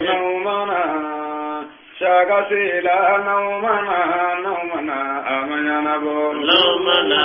نومنا Shaka Sylla Naumana Amanyana Bo Naumana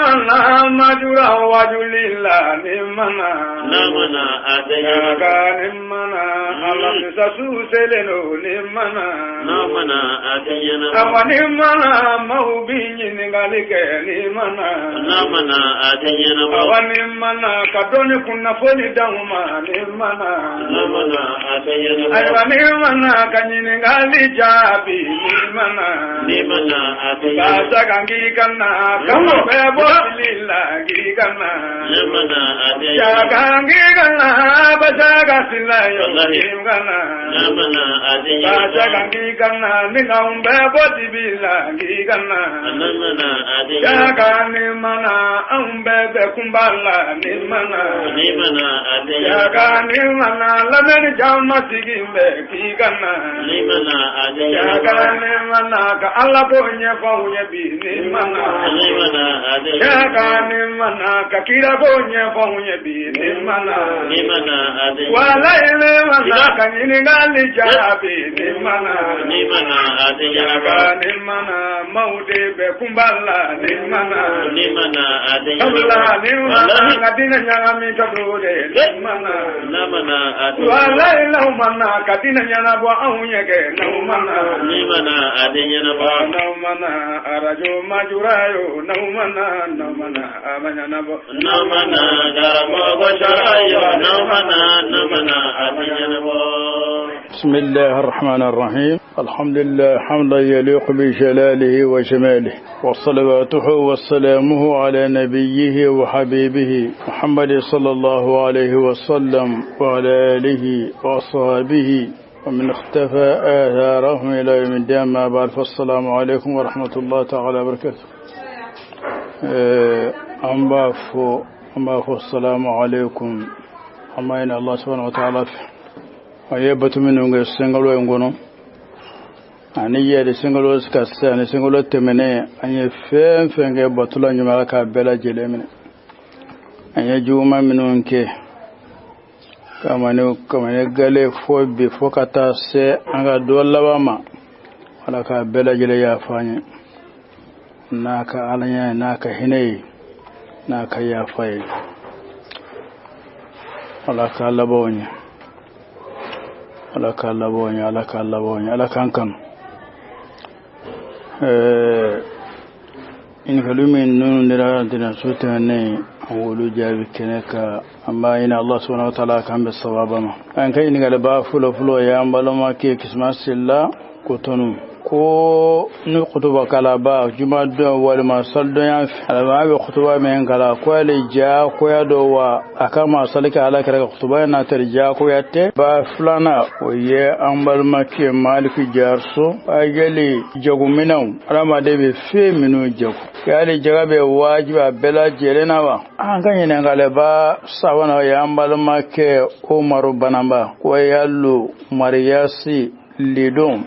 Madjoura Wajulilla Nimana Namana Shaka Nimana Alamisa Suseleno Nimana Namana Adayana Awanimana Mahubini Ningalike Nimana Namana Adayana Awanimana Kadoni Kunafoli Dauma Nimana Namana Adayana Awanimana Kanyiningali Jabi Nimana Nimana Adayana Kasagangikana Kama Bebo Lila Gigana Namana Adayana Shakangikana Basaga Sylla Yogana Namana Adayana Kasagangikana Ningam Bebo Tibila Gigana Namana Adayana Shakanimana Umbebe Kumbala Nimana Nimana Adayana Shakanimana Lameni Jama Sigimbe Gigana Nimana Adayana Shakanimana Ka Alabonya Faunya Bi Nimana Nimana Adayana Shakanimana Ka Kirabonya Faunya Bi Nimana Nimana Adayana Walaimana Kanyiningali Jabi Nimana Nimana Adayana Shakanimana Maude Be Kumbala Nimana Nimana Adayana Kabla Nimana Katina Nyami Kabrode Nimana Namana Adayana Walaimana Katina Nyana Aunyake Naumana Nimana Adayana Naumana Arajo Madjoura Naumana Amanyana Bo Namana Daramogo Sharayo Namana Adayana بسم الله الرحمن الرحيم الحمد لله حمدا يليق بجلاله وجماله وصلواته وسلامه على نبيه وحبيبه محمد صلى الله عليه وسلم وعلى آله وأصحابه ومن اختفى آثارهم إلى يوم الدين ما بعد فالسلام عليكم ورحمة الله تعالى وبركاته أمبافو السلام عليكم أما إن الله سبحانه وتعالى ayebatu minunga sengalo ngono ani yede sengalo skassa ani sengalo temene anye fenge batula nyuma ka bela jelemene anye juma minunke kamane gale fobi fokata se anga dolla bama wala ka bela jele ya fanye naka alanya naka hinai naka ya fayi wala ka labonya alaka labonya alaka kan in kalumi nun dira dina sutane awulu jabi keneka amma ina Allah subhanahu wa ta'ala kan bis sawabama an kai ni galba fulo ya ambaloma ke kisma Sylla kotonu ko ni khutuba kala ba juma do wal masal do ya alama be khutuba men kala ko le ja ko ya do wa akama salika ala kara khutuba na tarja ko yatte ba fulana o ye ambal makke maliki jarso ajeli jogu minaw alama de be fe minu jogu yali jagabe wajiba bela jelena wa an ganye ne ngale ba sawana ya ambal makke Umaru banamba ko yallo mariyasi lidon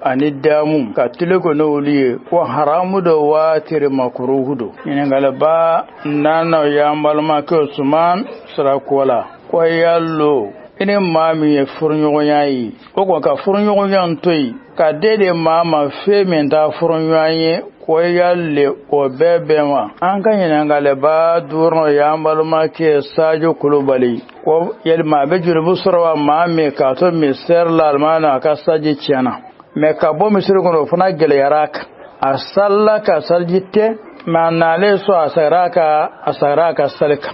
ani damu ka tileko no wuli ko haramu do watir makruhu do ina galaba nana ya malma ko Usman sara kola ko yallo ine mami e furnyo yayi ko ka furnyo yan toyi ka dede mama fe men da furnyo yayi ko yalle o bebe ma an kanyina galaba durno ya malma ke sajo kulubali ko yelma be jurbu sorwa ma me ka to me ser lalmana ka saji ciana me ka bo mi sir gono funa gele yarak asalla ka saljite ma nale so asaraka salika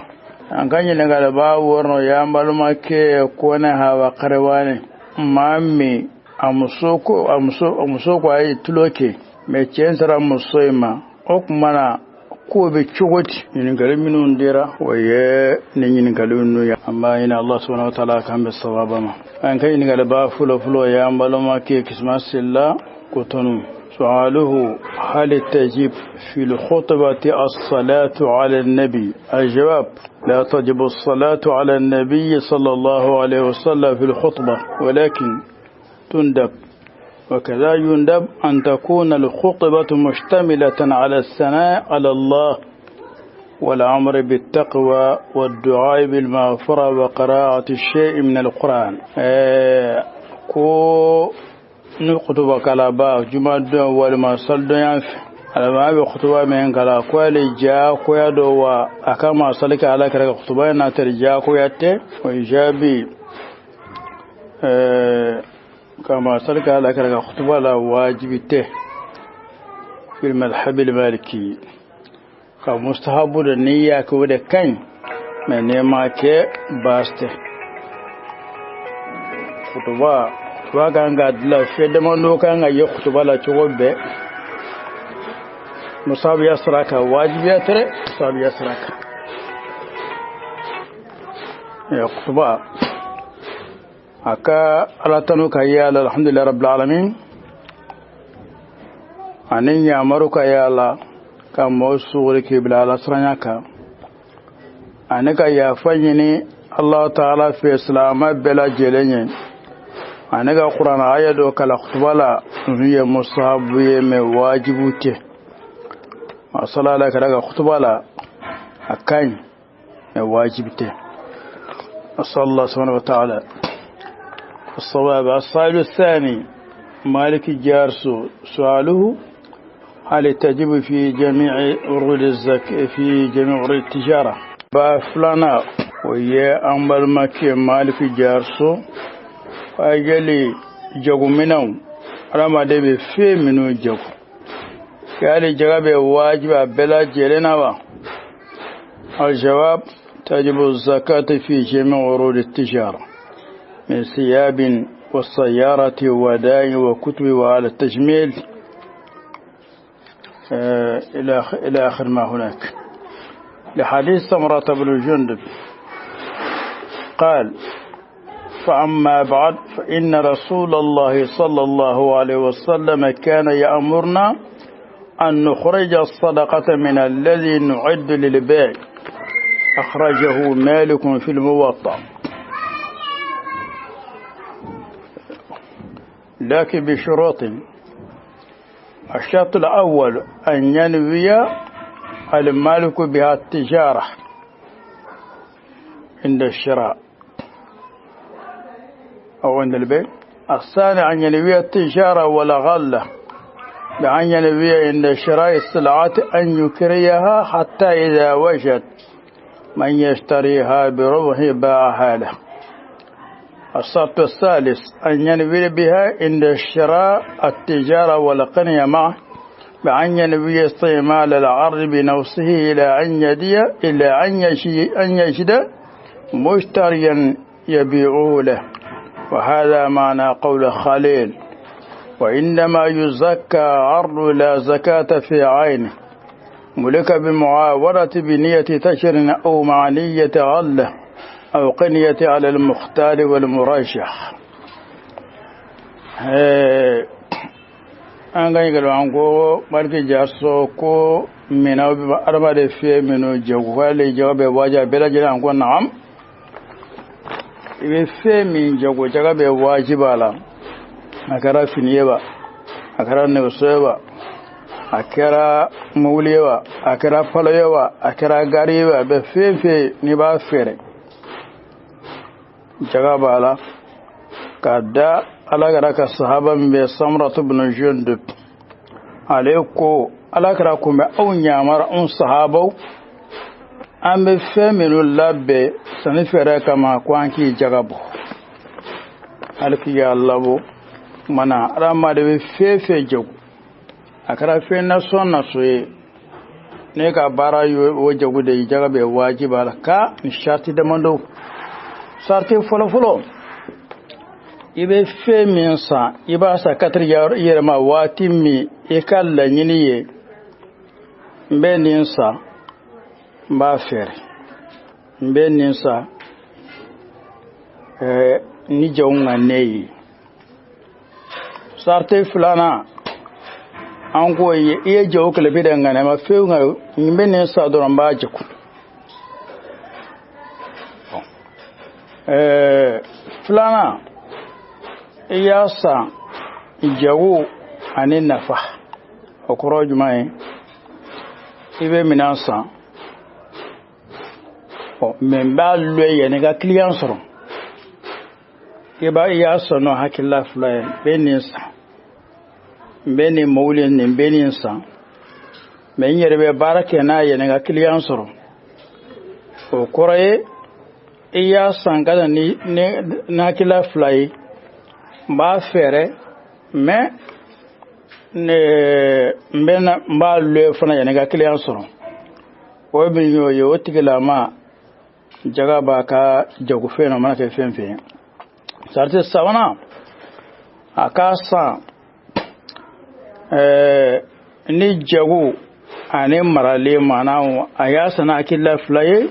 an ganye ne galaba worno ya maluma ke ko na hawa karwane ma me amusoko ayi tuloke me censara musoima okmana ko be chogoti nin gari minun dira waye nin galunu ya amma ina Allah subhanahu wa ta'ala kan be sawabama an kai ni galaba fulo ya maluma ke kisma Sylla kotonu سؤاله هل تجب في الخطبة الصلاة على النبي الجواب لا تجب الصلاة على النبي صلى الله عليه وسلم في الخطبة ولكن تندب وكذا يندب أن تكون الخطبة مشتملة على الثناء على الله والأمر بالتقوى والدعاء بالمغفرة وقراءة الشيء من القرآن كو نخطب كلابا جمعة والما صلدو ينفي alama be khutuba men kala ko le ja ko ya do wa akama salika ala kara khutuba na tarja ko yatte wa ijabi kama salika ala kara khutuba la wajibite fil madhhab al maliki ka mustahabu da niyya ko da kan me ne ma ke baste khutuba wa ganga la fe de mon do kan ga ye khutuba la chogobe مصاب يسرك واجب يترى مصاب يسرك يقطبا أكا على تنوك يا الله الحمد لله رب العالمين أني يأمرك يا الله كم سورك بلا لسرناك أنك يا فني الله تعالى في إسلام بلا جلني أنك القرآن آية وكلا خطبا هي مصاب واجبته صلى الله عليه خطبة لا أكان واجبته صلى الله سبحانه وتعالى الصواب. السؤال الثاني مالك جارسو سؤاله هل تجب في جميع عروض الزكاة في جميع عروض التجارة بافلانا ويا أمبل مكي مالك جارسو أجلي جغو منهم رما دبي في منو جغو كالي جواب واجب بلا جلنا. الجواب تجب الزكاة في جميع عروض التجارة من ثياب والسيارة وداء وكتب وعلى التجميل إلى آخر ما هناك. لحديث سمرة بن جندب قال فأما بعد فإن رسول الله صلى الله عليه وسلم كان يأمرنا أن نخرج الصدقة من الذي نعد للبيع. أخرجه مالك في الموطأ لكن بشروط. الشرط الأول أن ينوي المالك بها التجارة عند الشراء أو عند البيع. الثاني أن ينوي التجارة ولا غلة بأن ينوي عند شراء السلعات أن يكريها حتى إذا وجد من يشتريها بربح باعها له. الشرط الثالث أن ينوي بها عند شراء التجارة والقنية معه بأن ينوي استعمال العرض بنفسه إلى أن يجد مشتريا يبيعه له. وهذا معنى قول خليل وإنما يزكى عرض لا زكاة في عينه ملك بمعاورة بنية تشر أو مع نية غلة أو قنية على المختار والمرشح. أنا قال عنكو مالك جاسو كو من أربعة في منو جوال جواب واجب بلا جل عنكو نعم في من جو جواب واجب على أكرا فينيبا أكرا نوسيبا أكرا موليبا أكرا فليبا أكرا غريبا بفي نبا فيري جواب على كدا على غرك الصحابة من سمرة بن جندب عليكو على غركم أو نيامر أن صحابه أم بفمن اللب سنفر كما كوانكي جغبو ألكي الله mana rama da fefe jago akara fe na so na soye ne ka bara yo jago da jaga be wajiba ka ni sharti da mando sarti folo ibe fe min sa iba sa katri yar ma wati mi e kala nyiniye mbe ninsa ba fere mbe ninsa ni jawnga neyi sarte fulana an ko iya jawo kalabi da ngana ma fe nga ngbe ne sa do ramba jiku fulana iya sa jawo anin nafa okoro jumai ibe minansa men ba lo yene ga client soro e ba ya sono hakilla fly beninsa beni mawlin ne beninsa men yere be barake na yene ga client soro o koraye iya sangada ni na kila fly ba fere me ne mbena ba lo fana yene ga client soro o bi yo tigila ma jaga ba ka jagu fena mana ke fenfe sarti sawana akasa ni jagu ane marale mana ayasa na kila fly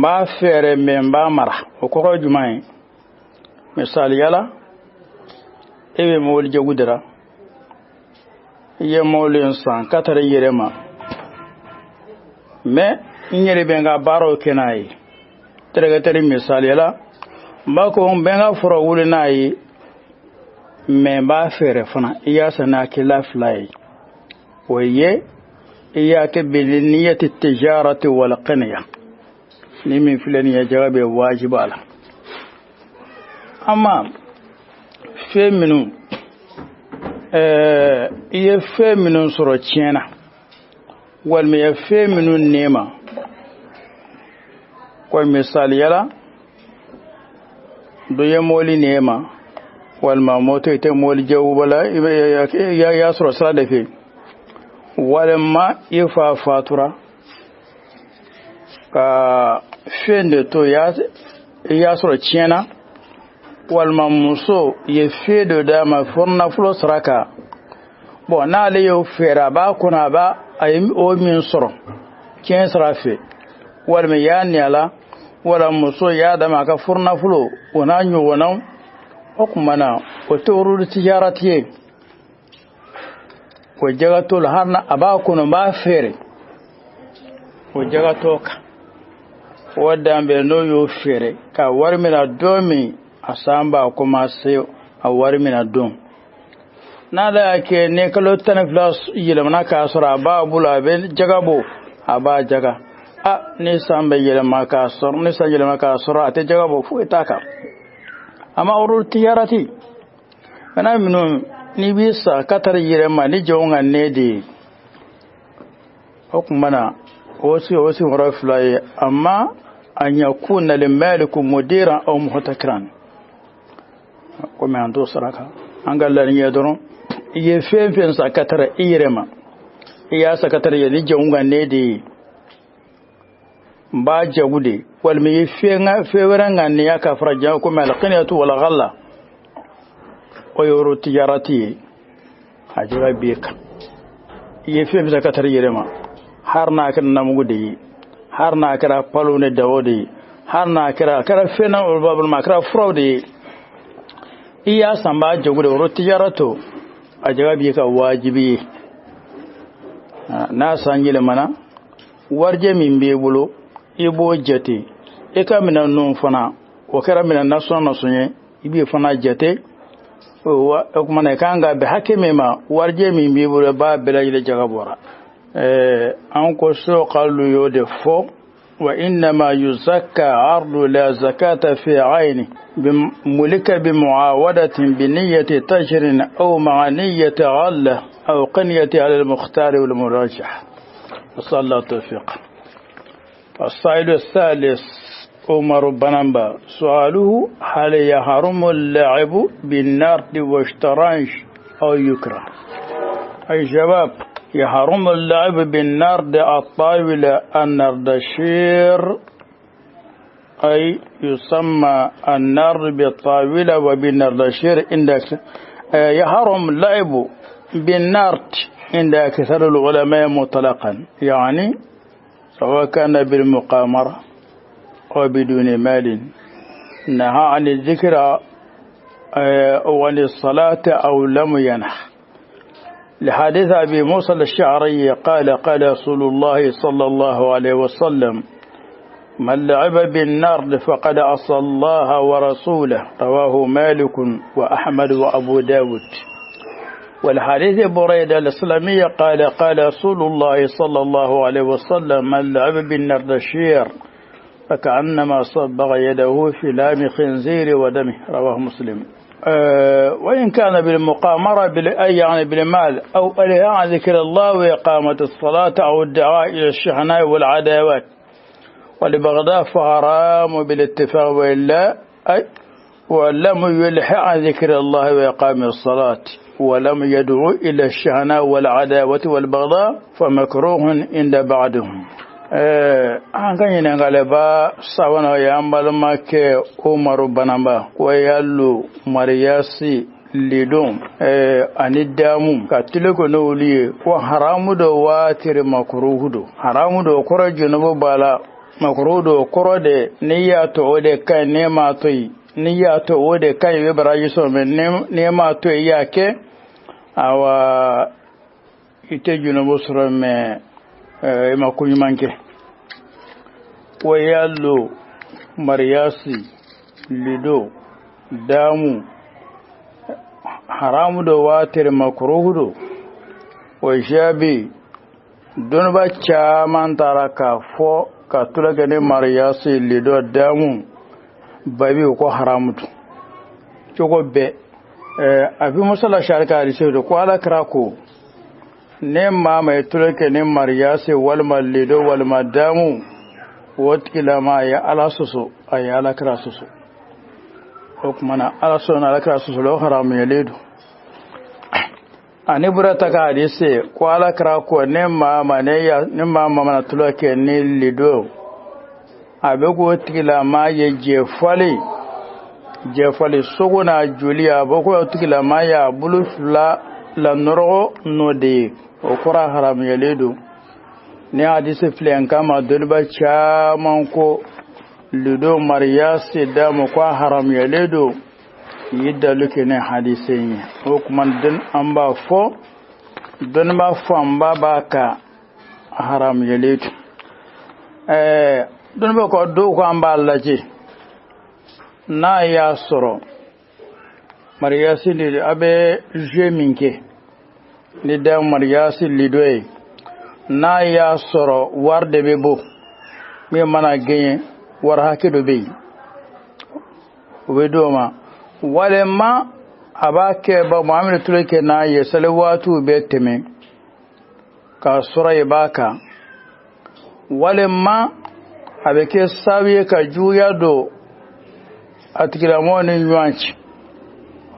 ba fere memba mara o ko jumai misali yala ebe mol jagu dira ye molin san katare yerema me nyere benga baro kenai tere misali yala mbako benga furo wuli nayi me ba fere fana iya sana kila fly waye iya ke biliniyati tijarati wal qaniya ni min filani ya jawabe wajibala amma feminu iya feminu soro chena wal me ya feminu nema kwa misali yala do ya moli nema wal ma moto ite moli jawu bala ya soro sala de fe wal ma ifa fatura ka fende to ya soro chena wal ma muso ye fedo da ma forna fulo saraka bo na le yo fera ba kuna ba ay o min soro ken sarafe wal me ya nyala wala muso ya da ma ka forna fulo wana nyu wana okumana o toru tijarati ko jaga to harna aba kuno ba fere ko jaga to ka wadda be no yo fere ka warmina domi asamba kuma sai a warmina dom na da ke ne kalo tan plus yilmana ka sura ba bula be jaga bo aba jaga a ne samba yilma ka sura ne sa yilma ka sura te jaga bo fu itaka amma urul tijarati kana minu ni bisa katar yilma ni jonga ne de hukumana wasi waraflai amma an yakuna lil malik mudiran aw muhtakran kuma an do saraka an gallan ya doron ye fefen sakatara irema iya sakatara ya ni jonga ne de ba jagude wal mi fenga feweranga ne ya kafra ja kuma alqinatu wal ghalla o yoro tijarati ajira bika ye fefen sakatara irema har na kan namugude har na kara palo ne dawode har na kara fena babul makra fraude iya samba jogude rotiyarato a jawabi ka wajibi na sangile mana warje min be bulo ibo jate e ka minan non fana o kara minan nasono sonye ibi fana jate o kuma ne kanga be hakime ma warje min be bulo ba belayle jagabora an ko so qallu yode fo wa inma yuzakka ardu la zakata fi ayni bimulika bimuawadatin bi niyyati tajrin aw ma'niyati ghalla aw qaniyati ala al-mukhtar wal murajjah sallallahu tawfiq السائل الثالث عمر بنبا سؤاله هل يحرم اللعب بالنرد والشطرنج أو يكره أي جواب يحرم اللعب بالنرد الطاولة النردشير أي يسمى النرد بالطاولة وبالنردشير يحرم اللعب بالنرد عند أكثر العلماء مطلقا يعني سواء كان بالمقامرة أو بدون مال نهى عن الذكر وعن الصلاة أو لم ينه لحديث أبي موسى الأشعري قال رسول الله صلى الله عليه وسلم من لعب بالنرد فقد عصى الله ورسوله رواه مالك وأحمد وأبو داود. والحديث بريدة الإسلامية قال رسول الله صلى الله عليه وسلم من لعب بالنردشير فكأنما صبغ يده في لام خنزير ودمه رواه مسلم. وإن كان بالمقامرة يعني بالمال أو الإلهاء عن ذكر الله وإقامة الصلاة أو الدعاء إلى الشحناء والعداوات والبغضاء فحرام بالاتفاق، وإلا أي ولم يلح عن ذكر الله وإقام الصلاة ولم يدعو إلى الشحناء والعداوة والبغضاء فمكروه عند بعضهم. an kan yin galaba sawana ya ambal make Umaru banamba ko yallo mariyasi lidon anidamu ka tileko no wuli ko haramu do watir makruhu do haramu do koro junubu bala makruhu do koro de niyya to ode kan ne ma toyi niyya to ode kan be baraji so men ne ma to yake awa ite junubu sura me ma kunyimanke ko yallo mariyasi lido damu haramu da watir makruhu do wa shabi don ba cha man taraka fo ka tulaga ne mariyasi lido damu babi ko haramu to jogo be abi musalla sharika riso do ko ala krako ne ma mai tulaga ne mariyasi wal malido wal madamu watkila ma ya ala susu ay ala krasusu hukmana ala sona ala krasusu lo haram ya ledu ani burata ka hadise ko ala kra ko ne ma mane ya ne ma mana tuloke ni lido abe ko watkila ma ya je fali sogona juliya bo ko watkila ma ya bulusla la noro no de o kora haram ya ledu ne hadisi filen kama dolba chaman ko ludo mariyasi da mu kwa haram ya ledo yidda luke ne hadisi ko kuma din an ba fo don ba fam ba ka haram ya ledo don ba ko do ko an ba laje na ya soro mariyasi ni abe jeminke ni da mariyasi lidoe na ya soro warde be bo mi mana genye war hakido be wedoma wale ma abake ba muamil tuleke na ye salawatu be teme ka sura ibaka wale ma abeke sawiye ka juya do atikira moni yuanchi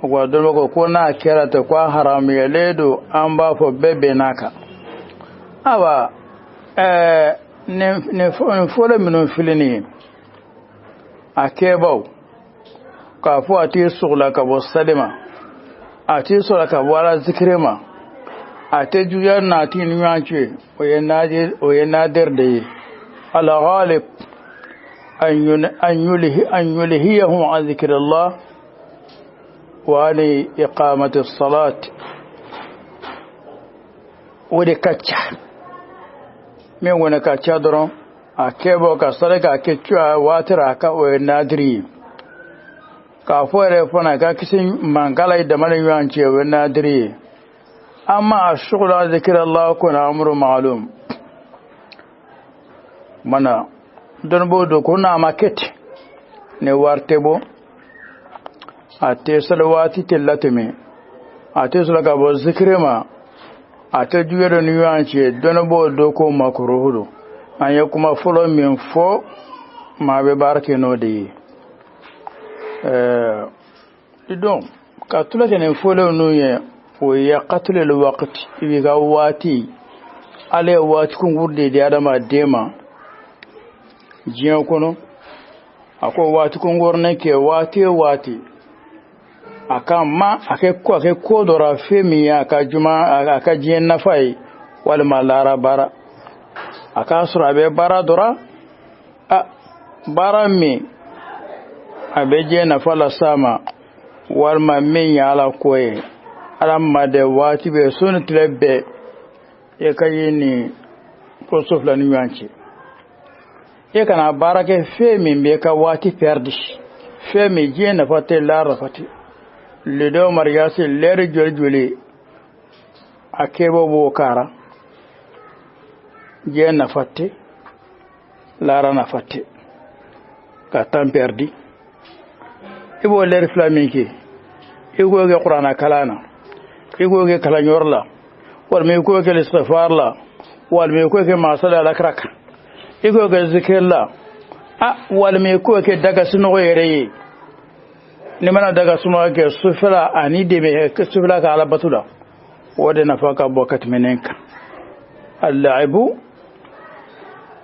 kwa domo ko na kera ta kwa haram ya ledo an ba fo bebe naka awa ne fole minun filini akebau ka fo ati sugla ka bo salima ati sugla ka wala zikrema ate juya na tin nyanche o yenader de ala ghalib an yulhihum an zikrillah wa li iqamati as-salat wa de kacha men wona ka chadron akebo ka salaka ke chwa watira ka o nadri ka fore fona ka kisin mangala da malan yanche o nadri amma ashghula zikrullah kuna amru ma'lum mana don bodo kuna market ne wartebo ate salawati tillatimi ate salaka bo zikrema ate juyero ni yanche don bodo ko makruhudo anya kuma folo min fo ma be barke no de idon ka tula kene folo no ye o ya qatl al waqt ibi ga wati ale wati kun gurde de adama dema jiyan kono ako wati kun gorne ke wati aka ma ake ko dora femi aka juma aka jiyan nafai wal malara bara aka sura be bara dora a bara mi abeje na fala sama wal ma min ya ala koye alamma de wati be sunu trebe e kayini ko sofla ni yanchi e kana barake femi be ka wati perdi femi je na fate la rafati le do mariyasi ler joljoli akebo bo kara je na fate lara na fate ka temps perdu ibo ler flaminki igo ge qur'ana kalana igo ge kalanyorla wal me ko ge istighfarla wal me ko ge masala lakraka igo ge zikirla wal me ko ge daga suno yere ni mana daga suno ge sufla ani de me ke sufla ka ala batula wode nafaka bokat menenka اللعب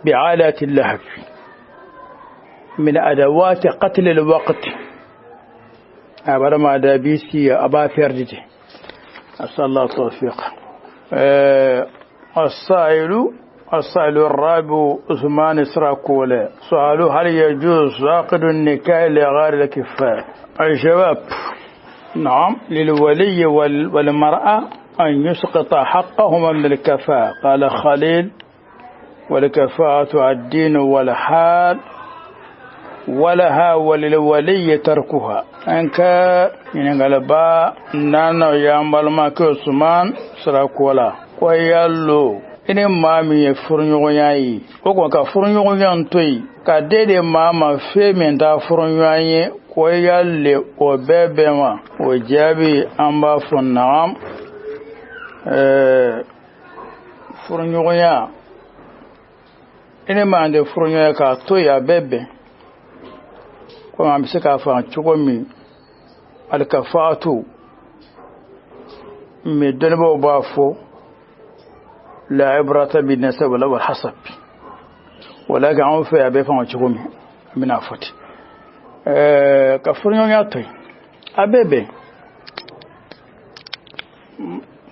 بعالات اللهب من أدوات قتل الوقت أبدا ما دابيسي أبا فردتي أسأل الله التوفيق السائل الرابع عثمان إسراكولا سؤاله هل يجوز عقد النكاح لغير الكفاء الجواب نعم للولي والمرأة أن يسقط حقهما من الكفاء قال خليل والكفاءة الدين والحال ولها وللولي تركها أنك ينقل با نانا يعمل ما كوسمان سراكولا ويالو إني مامي فرنيوغياي وكما فرنيوغيان توي كديدي ماما في من دا فرنيوغياي ويالي وبيبما وجابي أمبا فنعام furunyoya ine mande furunyoya ka to ya bebe ko am sika fa chugomi al kafatu me donbo bafo la ibrata bin nasab wal hasab wala ga on fa be fa chugomi mina foti ka furunyoya to abebe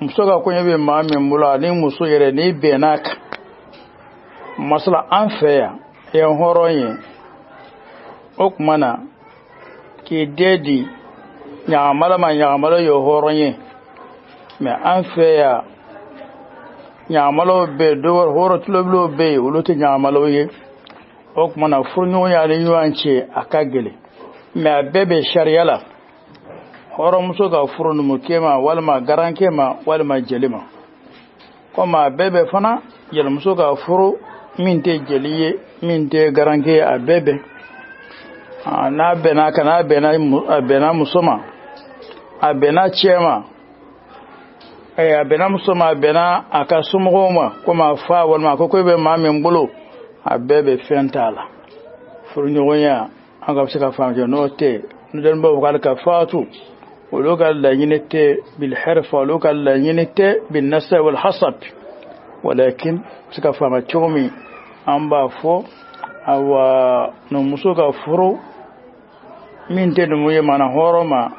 musoga ko yabe mamin mula ni muso yere ni benaka masala an feya yan horonye okmana ki dedi nya amala yo horonye me an feya nya amalo be do horo tuloblo be wuluti nya amalo ye okmana furnyo ya ni yuanche akagele me bebe shariala horo muso ga furunu mukema walma garankema walma jelima koma bebe fana yel muso ga furu minte jeliye minte garanke a bebe na bena kana bena musoma abena chema abena musoma abena akasumgoma koma fa walma ko be mame mbulo a bebe fentala furunyo wonya anga sika fanje note nden bo kala ka fatu ولوكا لا ينتي بالحرف ولوكا لا ينتي بالنسب والحصب ولكن سكفا ما تشومي أمبا فو أو نمسوكا فرو من تدمو يمانا هورما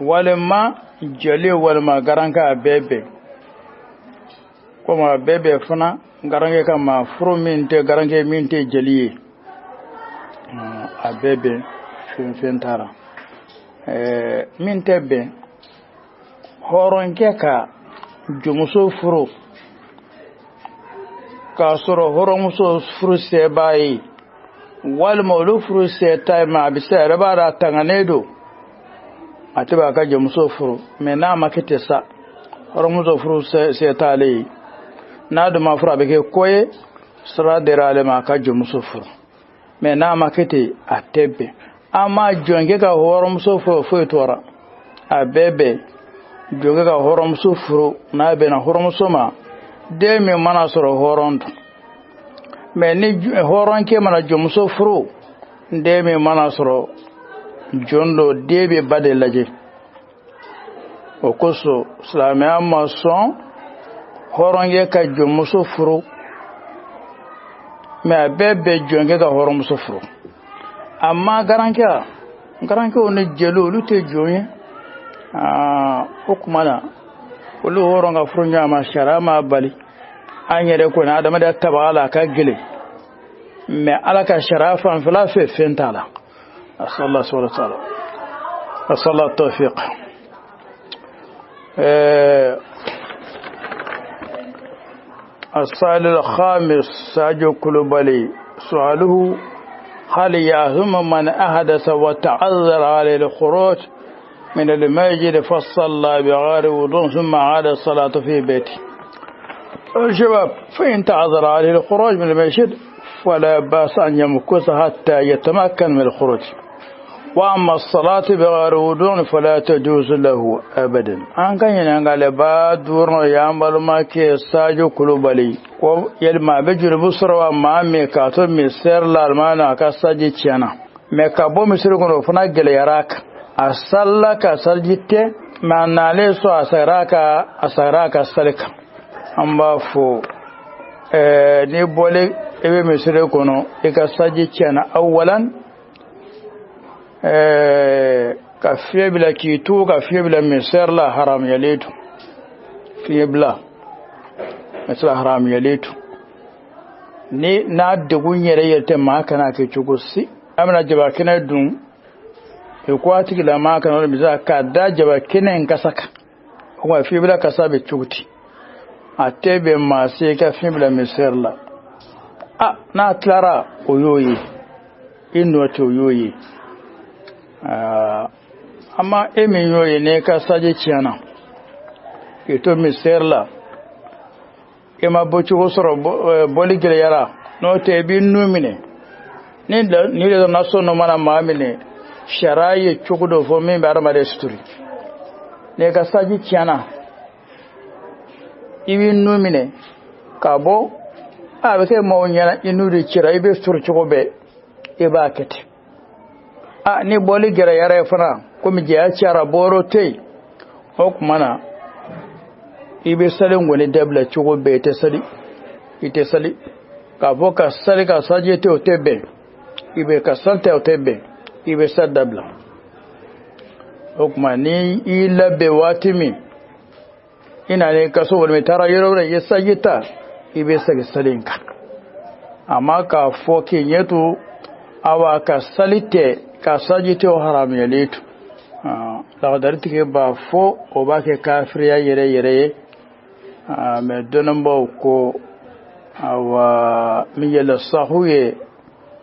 ولما جلي ولما غرانكا بيبي كما بيبي فنا غرانكا كما فرو من تي غرانكا من تي جلي أبيبي فين تارا min tebbe horonke ka jumuso furu ka soro horomuso furu se bayi walma olu furu se taima bisa rabara tanganedo atiba ka jumuso furu me na makete sa horomuso furu se tale na do ma furu abeke koye sra derale ma ka jumuso furu me na makete atebbe ama jonge ka horom so fo tora abebe jonge ka horom so furo na be na horom so ma de me mana soro horondo me ni horon ke mana jom so furo de me mana soro jondo de be bade laje o koso islami amma son horon ge ka jom so furo me abebe jonge ka horom so furo amma garanke woni jelo lute joye hukumana kullu horonga furunya ma sharama bali anyere ko na adama da tabala ka gele me alaka sharafa fala fe fentala sallallahu alaihi wasallam sallallahu tawfiq السؤال الخامس ساجو كلوبالي سؤاله هل يهم من أحدث وتعذر عليه الخروج من المسجد فصلى بغير وضوء ثم عاد الصلاة في بيته؟ الجواب: فإن تعذر عليه الخروج من المسجد فلا بأس أن يمكث حتى يتمكن من الخروج. وأما الصلاة بغير وضوء فلا تجوز له أبدا. أن كان ينقل بعد دورنا يعمل ما كي ساجو كلوبالي ويلما بجر بصر وما ميكاتو ميسير لالمانا كساجي تيانا ميكابو مسيركم فناجل يراك أصلا كساجيتي ما ناليسو أسراك سلك أما فو نيبولي ebe misire kono ika saji tiana awalan ka fiebla kitu ka fiebla miser la haram yaletu fiebla misla haram yaletu ni na dugun yere yete ma kana ke chugusi amna jaba kina dun e kwati la ma kana biza ka da jaba kina en kasaka kuma fiebla kasabe chuguti atebe ma se ka fiebla miser la na clara oyoyi inwata oyoyi amma emin yoyi ne ka saje ciyana ito miserla ima boci wosoro boligile yara no te bi numine ni da naso no mana mamine sharaye chukudo fo min bar ma resturi ne ka saje ciyana ibi numine kabo abe ke mo nyana inuri cira ibe surchugo be iba kete ni boli gere yare fana ko mi je acara boro tei hokmana ibe salin goni dabla chugo be te sali ka boka sali ka saje te otebe ibe ka sante otebe ibe sadabla hokmani ila be watimi ina ne kaso wal metara yoro ne yesajita ibe sage salinka amma ka foke yetu awa ka salite ka sajite o haram yaletu la dartike ba fo o ba ke kafiriya yere me donombo ko awa miyela sahuye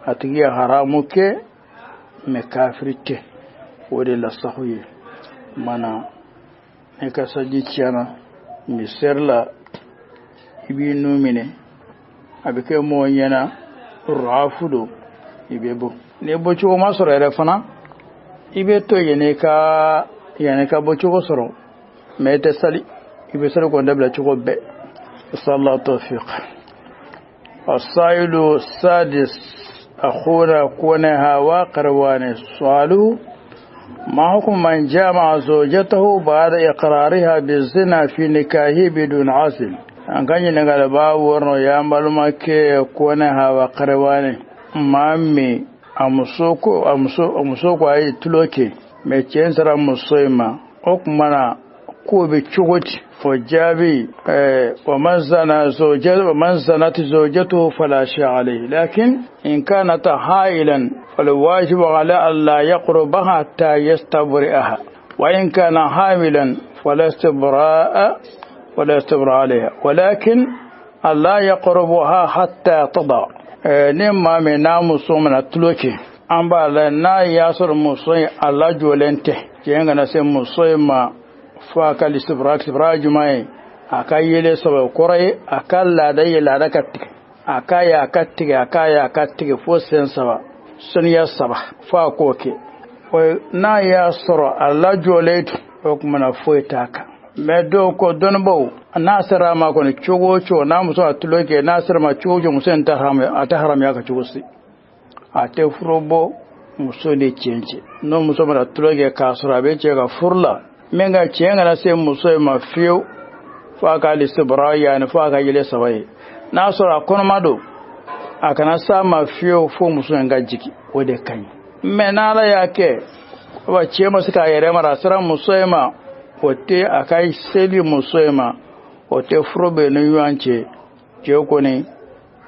atiya haramu ke me kafirite wode la sahuye mana ne ka sajitiana miserla ibi numine abike mo nyana rafudo ibebo ne bocho ma soro re fana ibe to yene ka bocho ko soro mete sali ibe soro ko ndabla chuko be sallallahu tawfiq asailu sadis akhuna kunaha wa qarwani salu ما حكم من جامع زوجته بعد إقرارها بالزنا في نكاحه بدون عسل an kanyi na galaba warno ya maluma ke kone hawa karewane mami amusoko ayi tuloke me chensara musoima okmana ko be chugoti fo jabi wa man zanat zawjatuhu fala shay alayhi lakin in kanat hailan فالواجب على ألا يقربها حتى يستبرئها وإن كان حاملا فلا استبراء عليها ولكن ألا يقربها حتى تضع نما من ناموس من التلوكي أما لنا ياسر موسى الله جولنته جينا نسم موسى ما فاك الاستبراء جماعي أكايل سبب كوري أكال لا دي لا دكتك أكايا كتك فوسين سبب سنيا سبا فاكوكي ونا يا سرا الله جوليت وكمنا فويتاكا مدوكو دونبو ناصر ما كون تشوغو نامسو اتلوكي ناصر ما تشوغو مسن تحرم ياكا تشوغسي اتفروبو musone chenje no muso mara tuloge kasura be chega furla menga chenga na se muso ma fiu faka listibra yani faka yele sawai nasura kono mado akana sama fiyo fo musu nga jiki wode kan menala yake wa chema sika yere mara sara musoema wote akai seli musoema wote frobe no yuanche jeko ne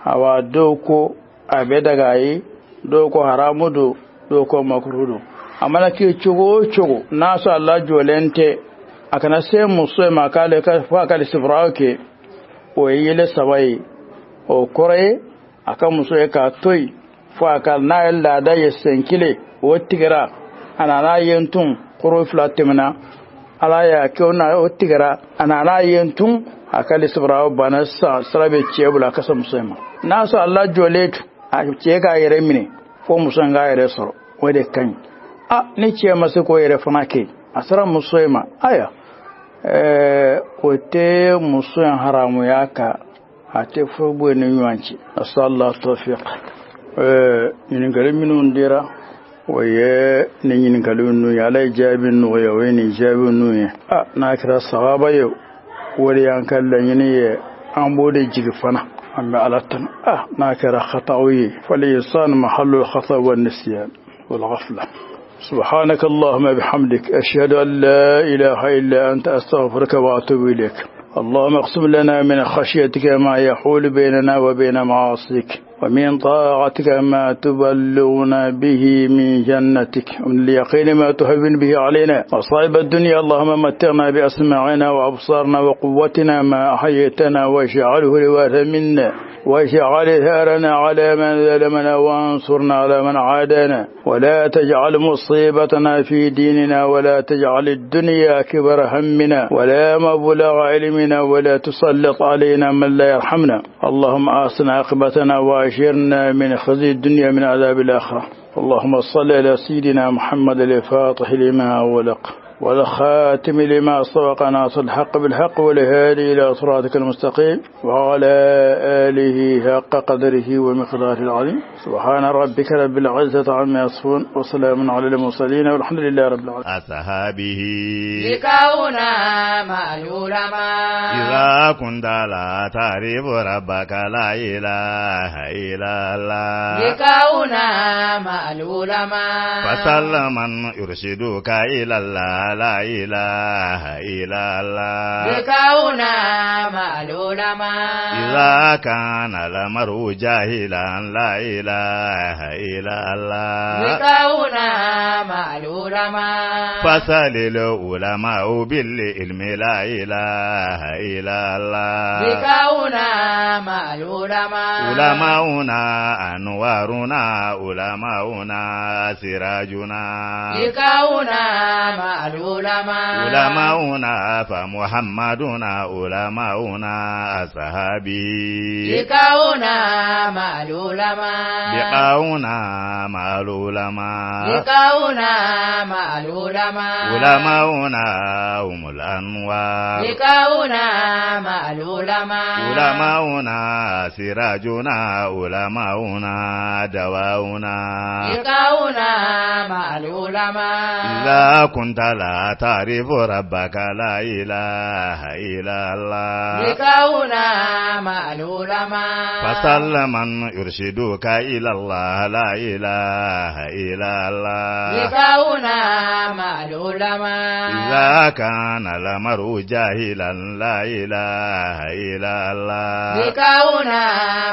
hawa doko abedagai doko haramudo doko makrudo amana ke chogo naso Allah jolente akana se musoema kale ka fa kale sibrauke o yele sabai o kore aka muso ya ka toy fo aka na yalla da ya senkile wottigara ana na yentun qoro flatimna ala ya kona wottigara ana na yentun aka lisbra bana sa sarabe cebula kasa musulma naso Allah joletu a ce ga yare mine fo musan ga yare soro wade kan ni ce masu ko yare fana ke asara musoyma aya wote musoyan haramu yaka ate fo bo ne yuanci sallallahu tawfiq ni gare minun dira waye ne yin galunu ya lai jabin waye waye ne jabin nu na kira sawaba yau wari an kallan yin an bude jigfana amma alatan na kira khatawi fal insan mahallu al khata wa nisyan wal ghafla سبحانك اللهم بحمدك أشهد أن لا إله إلا أنت أستغفرك وأتوب إليك اللهم اقسم لنا من خشيتك ما يحول بيننا وبين معاصيك ومن طاعتك ما تبلغنا به من جنتك ومن اليقين ما تهون به علينا مصائب الدنيا اللهم متعنا بأسماعنا وأبصارنا وقوتنا ما أحييتنا واجعله الوارث منا واجعل ثارنا على من ظلمنا وانصرنا على من عادانا ولا تجعل مصيبتنا في ديننا ولا تجعل الدنيا أكبر همنا ولا مبلغ علمنا ولا تسلط علينا من لا يرحمنا اللهم آسن عاقبتنا وأجرنا من خزي الدنيا من عذاب الآخرة اللهم صل على سيدنا محمد الفاتح لما أغلق والخاتم لما سبق ناصر الحق بالحق والهادي إلى صراطك المستقيم وعلى آله حق قدره ومقداره العظيم سبحان ربك رب العزة عما يصفون وسلام على المرسلين والحمد لله رب العالمين. أصحابه لكونا مع العلماء إذا كنت لا تعرف ربك لا إله إلا الله لكونا مع العلماء فسل من يرشدك إلى الله لا إله إلا الله لكونا مع العلماء إذا كان الأمر جاهلا لا إله إلا الله لكونا مع العلماء فسل العلماء بالعلم لا إله إلا الله لكونا مع العلماء علماؤنا أنوارنا علماؤنا سراجنا لكونا مع العلماء علماؤنا فمحمدنا علماؤنا أصحابي لكونا مع العلماء لقاؤنا مع العلماء لكونا مع العلماء علماؤنا هم الأنوار لكونا مع العلماء علماؤنا سراجنا علماؤنا دواؤنا لكونا مع العلماء إذا كنت لا تعرف ربك لا إله إلا الله لكونا مع العلماء فسل من يرشدك إلى الله لا إله إلا الله لكونا مع العلماء إذا كان الأمر جاهلا لا إله إلا الله لكونا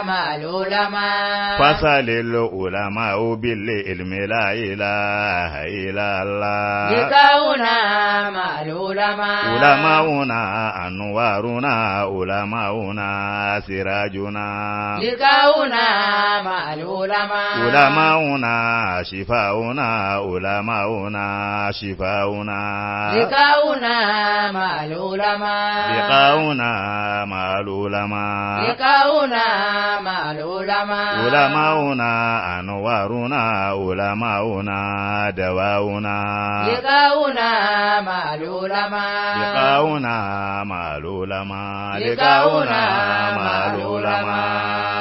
مع العلماء فسل العلماء بالعلم لا إله إلا الله لكونا مع العلماء علماؤنا أنوارنا علماؤنا سراجنا لكونا مع العلماء علماؤنا شفاؤنا علماؤنا شفاؤنا لكونا مع العلماء لقاؤنا مع العلماء لكونا مع العلماء علماؤنا أنوارنا علماؤنا دواؤنا لكونا مع العلماء لقاؤنا مع العلماء لكونا مع العلماء